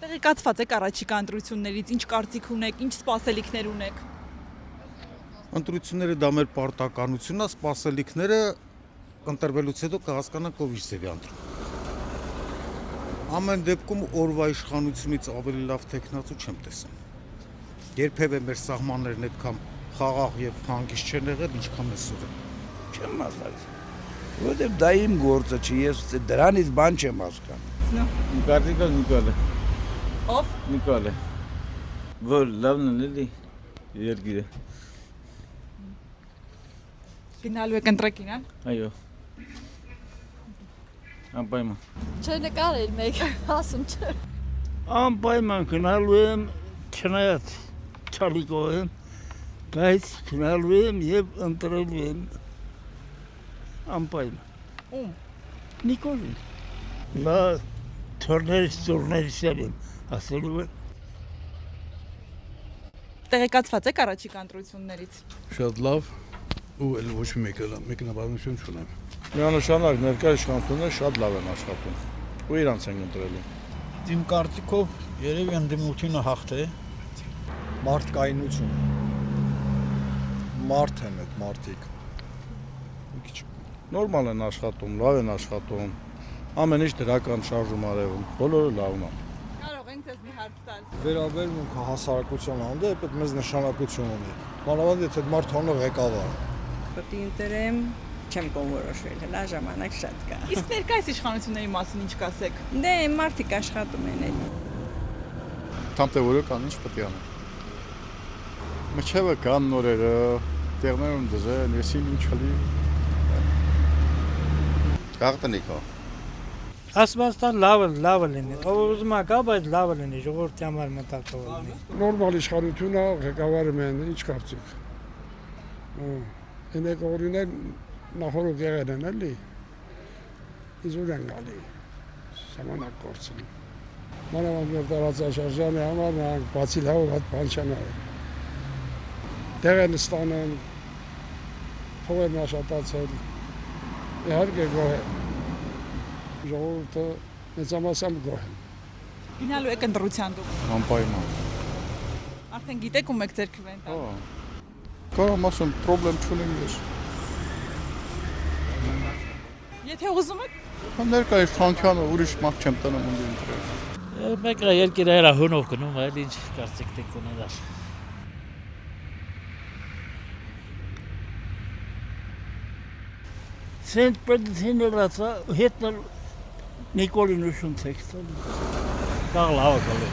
Տեղեկացված եք առաջիկա ընտրություններից, ինչ կարծիք ունեք, ինչ սպասելիքներ ունեք։ Ընտրությունները դա մեր պարտականությունն է, սպասելիքները ընտրվելուց հետո կհասկանանք ով իր ձևի ընտրում։ Ամեն դեպքում օրվա իշխանությունից ավելի լավ տեխնացու չեմ տեսնում։ Երբևէ մեր սահմաններն այդքան խաղաղ եւ հանգիստ չեն եղել, ինչքան այսօր։ Չեմ մասնակցում։ Որովհետև դա իմ գործը չի, ես դրանից բան չեմ հասկանում։ Կարծիքս Նիկոլ է։ Ով։ Նիկոլ է։ Որ լավն է էլի երկիրը։ Գնալու եք ընտրեք իրան։ Այո։ Անպայման։ Չնկարել մեկ, ասում չէ։ Անպայման գնալու եմ, չնայած չալիկով եմ, բայց գնալու եմ և ընտրելու եմ անպայման։ Ում։ Նիկոլին։ Նա թորներից եմ ասելու եմ։ Տեղեկացված եք առաջիկա ընտրություններից։ Շատ լավ ու էլ ոչ մեկնաբանություն չունեմ։ Միանշանակ ներկայ իշխանությունը շատ լավ են աշխատում ու իրանց են ընտրելու։ Իմ կարծիքով երևի ընդդիմությունը հաղթե մարդկայնություն։ Մարդ են այդ մարդիկ։ Մի քիչ Նորմալ են աշխատում, լավ են աշխատում, ամեն ինչ դրական շարժում արևում, բոլորը լավն են։ Կարող ենք ձեզ մի հարց տալ։ վերաբերմունքը հասարակության հանդեպ այդ մեծ նշանակություն ունի։ Մանավանդ եթե այդ մարդը հոնը ղեկավար։ Պետք է ընտրեմ, չեմ կողորոշվել, հլա ժամանակ շատ կա։ Իսկ ներկայիս իշխանությունների մասին ինչ կասեք։ Դե մարդիկ աշխատում են էլ։ Տանտևորը կան ինչ պետք է անեն։ Մչևը կան նորերը, տեղներում դզեն, եսին ինչ հլի։ Կաղտնիքո։ Ասվածտան լավը լինի, ով ուզում է կա, բայց լավը լինի, ժողովրդի համար մտածող լինի։ Նորմալ իշխանությունը ղեկավարում են, ինչ կարծիք։ Ինեք օրիներ նախորդ եղել են էլի, իզուր են գալի, ժամանակ կործին։ Մանավանդ մեր տարածաշրջանի համար նրանք բացի լավ հատ բան չեն արել։ Տեղ են ստանում, փող են աշխատացել, իհարկե գոհ են։ Ժողովուրդը մեծամասամբ գոհ են։ Գնալու եք ընտրության դուք։ Անպայման։ Արդեն գիտեք ում եք ձեր քվեն տալ։ Կարամ ասում, պրոբլեմ չունեմ ես։ Եթե ուզում եք, Ներկայ իշխանությանը ուրիշ մարդ չեմ տնում ունդի ընտրել։ Մեկը երկիրը հերա հունով գնում, այլ ինչ կարծիք դեք ունենալ։ Սենտ պետություն ելացա, հետնել Նիկոլին ուշուն տեքստել։ Կաղ լավը կալու։